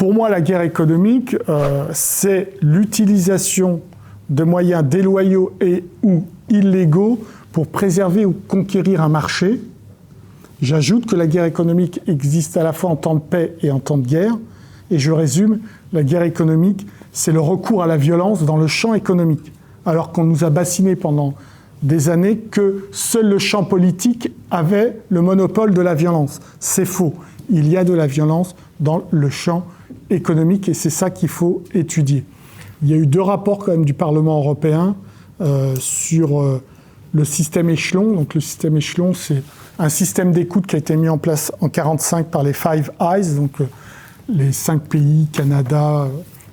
Pour moi, la guerre économique, c'est l'utilisation de moyens déloyaux et ou illégaux pour préserver ou conquérir un marché. J'ajoute que la guerre économique existe à la fois en temps de paix et en temps de guerre. Et je résume, la guerre économique, c'est le recours à la violence dans le champ économique. Alors qu'on nous a bassinés pendant des années que seul le champ politique avait le monopole de la violence. C'est faux. Il y a de la violence dans le champ économique et c'est ça qu'il faut étudier. Il y a eu 2 rapports quand même du Parlement européen sur le système échelon. Donc le système échelon, c'est un système d'écoute qui a été mis en place en 1945 par les Five Eyes, donc les 5 pays, Canada,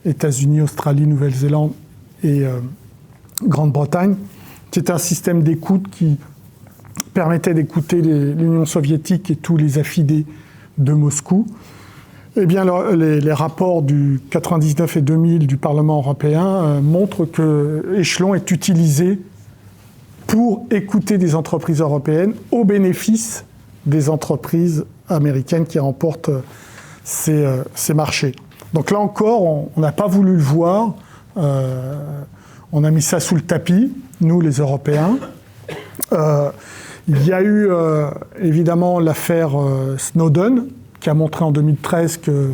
États-Unis, Australie, Nouvelle-Zélande et Grande-Bretagne. C'est un système d'écoute qui permettait d'écouter l'Union soviétique et tous les affidés de Moscou. Eh bien, les rapports du 99 et 2000 du Parlement européen montrent que Échelon est utilisé pour écouter des entreprises européennes au bénéfice des entreprises américaines qui remportent ces marchés. Donc là encore, on n'a pas voulu le voir. On a mis ça sous le tapis, nous les Européens. Il y a eu évidemment l'affaire Snowden, qui a montré en 2013 que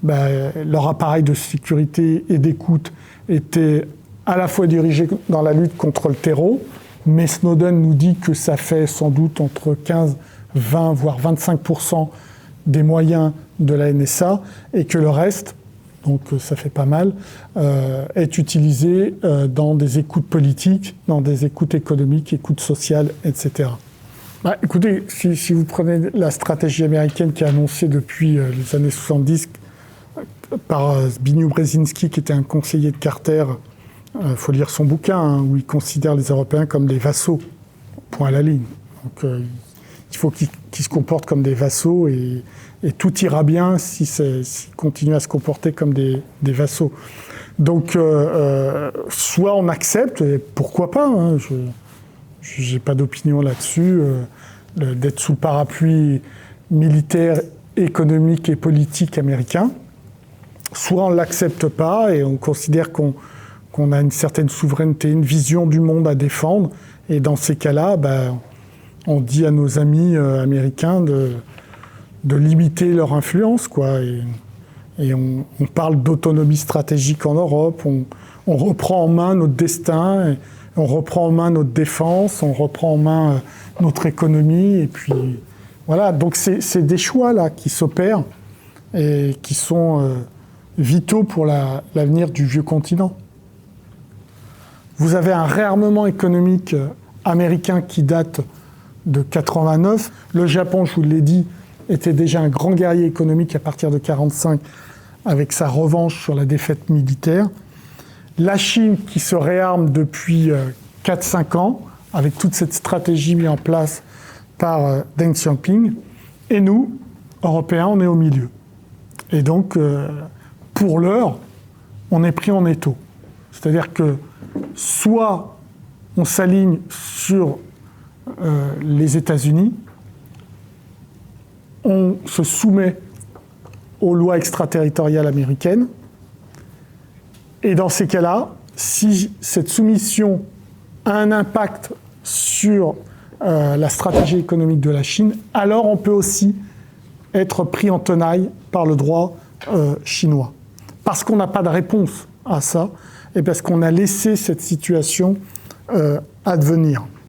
leur appareil de sécurité et d'écoute était à la fois dirigé dans la lutte contre le terreau, mais Snowden nous dit que ça fait sans doute entre 15, 20, voire 25% des moyens de la NSA, et que le reste, donc ça fait pas mal, est utilisé dans des écoutes politiques, dans des écoutes économiques, écoutes sociales, etc. Écoutez, si vous prenez la stratégie américaine qui est annoncée depuis les années 70 par Zbigniew Brzezinski, qui était un conseiller de Carter, faut lire son bouquin, où il considère les Européens comme des vassaux, point à la ligne. Donc il faut qu'ils se comportent comme des vassaux et tout ira bien s'ils continuent à se comporter comme des vassaux. Donc soit on accepte, et pourquoi pas, hein, je n'ai pas d'opinion là-dessus, d'être sous le parapluie militaire, économique et politique américain, soit on ne l'accepte pas et on considère qu'on a une certaine souveraineté, une vision du monde à défendre, et dans ces cas-là, on dit à nos amis américains de limiter leur influence, quoi. Et on parle d'autonomie stratégique en Europe, on reprend en main notre destin, on reprend en main notre défense, on reprend en main notre économie, et puis voilà. Donc c'est des choix là qui s'opèrent et qui sont vitaux pour l'avenir du vieux continent. Vous avez un réarmement économique américain qui date de 89. Le Japon, je vous l'ai dit, était déjà un grand guerrier économique à partir de 1945 avec sa revanche sur la défaite militaire. La Chine qui se réarme depuis 4-5 ans avec toute cette stratégie mise en place par Deng Xiaoping. Et nous, Européens, on est au milieu. Et donc, pour l'heure, on est pris en étau. C'est-à-dire que soit on s'aligne sur les États-Unis, on se soumet aux lois extraterritoriales américaines, et dans ces cas-là, si cette soumission a un impact sur la stratégie économique de la Chine, alors on peut aussi être pris en tenaille par le droit chinois. Parce qu'on n'a pas de réponse à ça, et parce qu'on a laissé cette situation advenir.